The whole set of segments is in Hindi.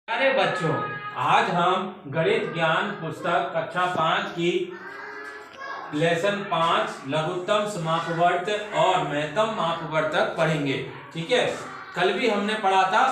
अरे बच्चों, आज हम गणित ज्ञान पुस्तक कक्षा 5 की लेसन 5 लघुत्तम समापवर्त और महत्तम मापवर्त तक पढ़ेंगे। ठीक है, कल भी हमने पढ़ा था,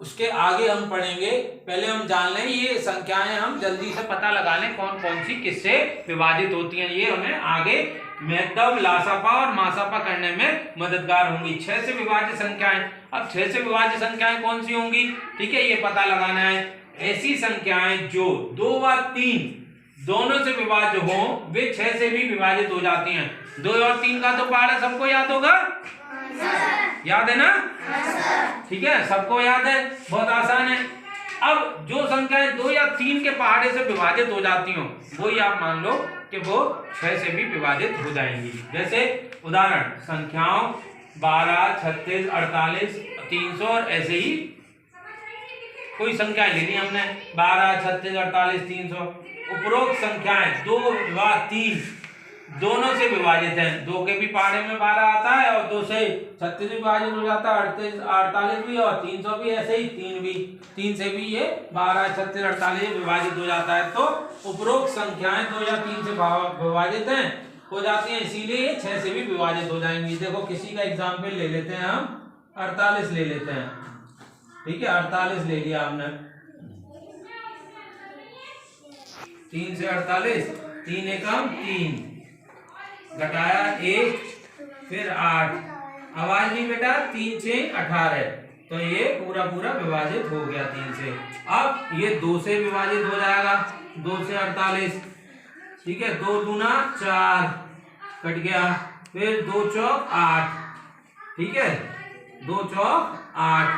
उसके आगे हम पढ़ेंगे। पहले हम जान लें ये संख्याएं, हम जल्दी से पता लगा लें कौन कौन सी किससे विभाजित होती हैं। ये हमें आगे महत्तम, लासापा और मासापा करने में मददगार होंगी। 6 से विभाज्य संख्याएं, अब 6 से विभाज्य संख्याएं कौन सी होंगी, ठीक है, ये पता लगाना है। ऐसी संख्याएं जो 2 व 3 दोनों से विभाज्य हो, वे 6 से भी विभाजित हो जाती हैं। 2 और 3 का तो पहाड़ा सबको याद होगा, याद है ना? ठीक है, सबको याद है, बहुत आसान है। अब जो संख्याएं 2 या 3 के पहाड़े से विभाजित हो जाती हो, वही आप मान लो कि वो 6 से भी विभाजित हो जाएंगी। जैसे उदाहरण संख्याओं 12, 36, 48, 300 और ऐसे ही कोई संख्याएं ले ली हमने, 12, 36, 48, 300। उपरोक्त संख्याएं 2 व 3 दोनों से विभाजित हैं। 2 के भी पहाड़े में 12 आता है और 2 से 36 विभाजित हो जाता है, 48 भी, और 300 भी ऐसे ही, 3 से भी ये 12, 36, 48 विभाजित हो जाता है। तो उपरोक्त संख्याएं 2 या 3 से विभाजित हैं, हो जाती हैं, इसीलिए ये 6 से भी विभाजित हो जाएंगी। देखो किसी का एग्जाम्पल ले लेते हैं हम, 48 ले लेते हैं। ठीक है, 48 ले लिया हमने, 3 से 48, 3 एकम 3, घटाया 1, फिर 8, आवाज नहीं बेटा, 3 से 18, तो ये पूरा विभाजित हो गया 3 से। अब ये 2 से विभाजित हो जाएगा, 2 से 48, ठीक है, 2 दूना 4, कट गया, फिर 2 चौक 8, ठीक है, 2 चौक 8,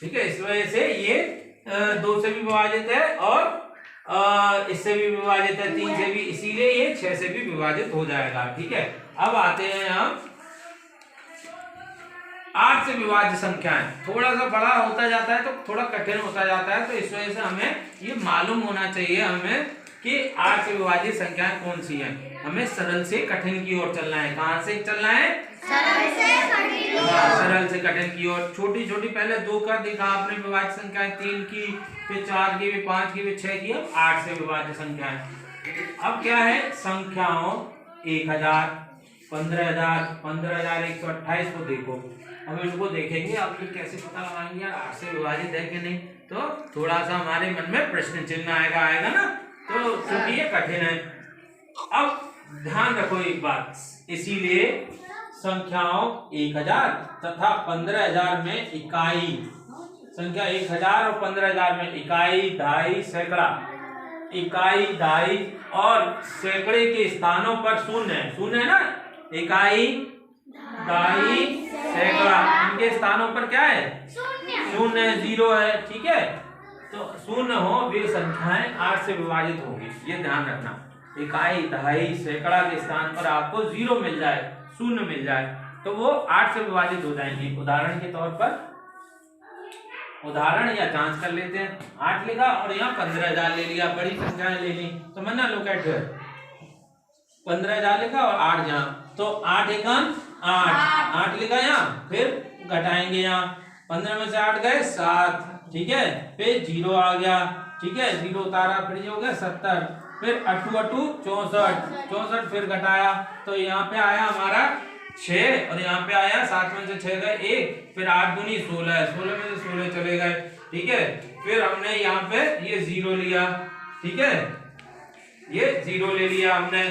ठीक है। इस वजह से ये 2 से भी विभाजित है और इससे भी विभाजित है, 3 से भी, इसीलिए ये 6 से भी विभाजित हो जाएगा। ठीक है, अब आते हैं हम 8 से विभाज्य संख्याएं। थोड़ा सा बड़ा होता जाता है तो थोड़ा कठिन होता जाता है, तो इस वजह से हमें ये मालूम होना चाहिए हमें कि 8 से विभाजित संख्याएं कौन सी हैं। हमें सरल से कठिन की ओर चलना है। कहां से चलना है? सरल से कठिन की ओर। छोटी छोटी पहले 2 कर देखा आपने विभाज्य संख्याएं, 3 की, फिर 4 की, फिर 5 की, फिर 6 की, अब 8 से विभाज्य संख्याएं। अब क्या है? संख्याओं 1000, 15000, 15128 को देखो। अब इनको देखेंगे, अब ये कैसे पता लगाएंगे यार 8 से विभाजित है कि नहीं, तो थोड़ा सा हमारे मन में प्रश्न चिन्ह आएगा ना, तो क्योंकि ये कठिन है। अब ध्यान रखो एक बात, इसीलिए संख्याओं 1000 तथा 15000 में इकाई, संख्या 1000 और 15000 में इकाई, दहाई, सैकड़ा, इकाई, दहाई और सैकड़े के स्थानों पर शून्य है ना, इकाई, दहाई, सैकड़ा, इनके स्थानों पर क्या है? शून्य है, 0 है। ठीक है, तो शून्य हो वे संख्याएं 8 से विभाजित होंगी, ये ध्यान रखना। इकाई, दहाई, सैकड़ा के स्थान पर आपको 0 मिल जाए, शून्य मिल जाए, तो वो 8 से विभाजित हो जाएंगी। उदाहरण के तौर पर उदाहरण या जांच कर लेते हैं। 8 लिखा और यहाँ 15000 ले लिया, बड़ी संख्याएं ले ली, समझना लो कैसे 15,000 लिखा और 8 यहाँ, तो 8 एकम 8 लिखा यहाँ, फिर घटाएंगे यहाँ, 15 में से 8 गए 7, ठीक है, फिर 0 आ गया, ठीक है, 0 उतारा, फिर ये हो गया 70, फिर 8 8 64, फिर घटाया, तो यहाँ पे आया हमारा 6 और यहाँ पे आया 7 में से 6 गए 1, फिर 8 दूनी 16, 16 में से 16 चले गए, ठीक है, फिर हमने यहाँ पे ये 0 लिया, ठीक है, ये 0 ले लिया हमने,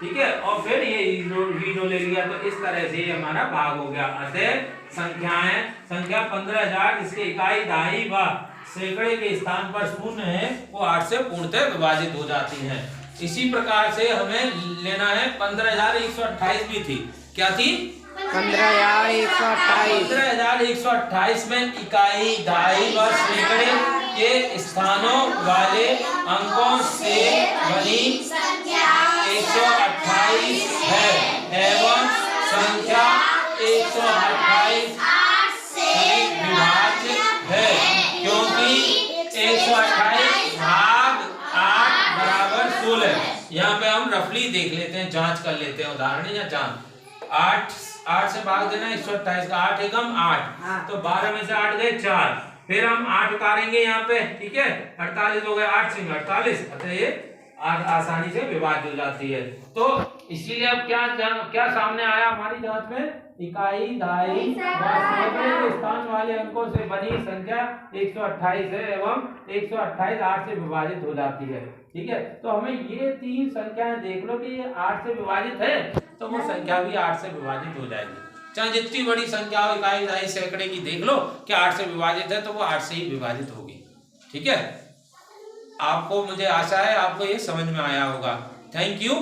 ठीक है, और फिर ये 0 ले लिया, तो इस तरह से ये हमारा भाग हो गया। अतः संख्या 15000 जिसके इकाई, दहाई व सैकड़े के स्थान पर शून्य है, वो 8 से पूर्णतः विभाजित हो जाती है। इसी प्रकार से हमें लेना है 15128 भी थी, क्या थी? 15128 में इकाई, दहाई व सैकड़े के स्थानों वाले अंकों से बनी 128 है एवं संख्या 128 विभाज्य है, क्योंकि 128 भाग 8 बराबर 16। यहाँ पे हम रफली देख लेते हैं, जांच कर लेते हैं, उदाहरण या जांच। 8 8 से भाग देना 128 का, 8 एकम 8, तो 12 में से 8 गए 4, फिर हम 8 उतारेंगे यहाँ पे, ठीक है, 48 हो गए, 8 सिंह 48, अतः ये आसानी से विभाज्य हो जाती है। तो इसीलिए अब क्या सामने आया हमारी जांच में, इकाई, दहाई व सैकड़े के स्थान वाले अंकों से बनी संख्या 128 है एवं 128 8 से विभाजित हो जाती है, ठीक है। तो हमें ये 3 संख्याएं देख लो कि ये 8 से विभाजित है, तो वो संख्या भी 8 से विभाजित हो जाएगी। चाहे जितनी बड़ी संख्या हो, इकाई, दहाई, सैकड़े की, देख लो कि 8 से विभाजित है तो वो 8 से ही विभाजित होगी, ठीक है। आपको, मुझे आशा है आपको ये समझ में आया होगा। Thank you.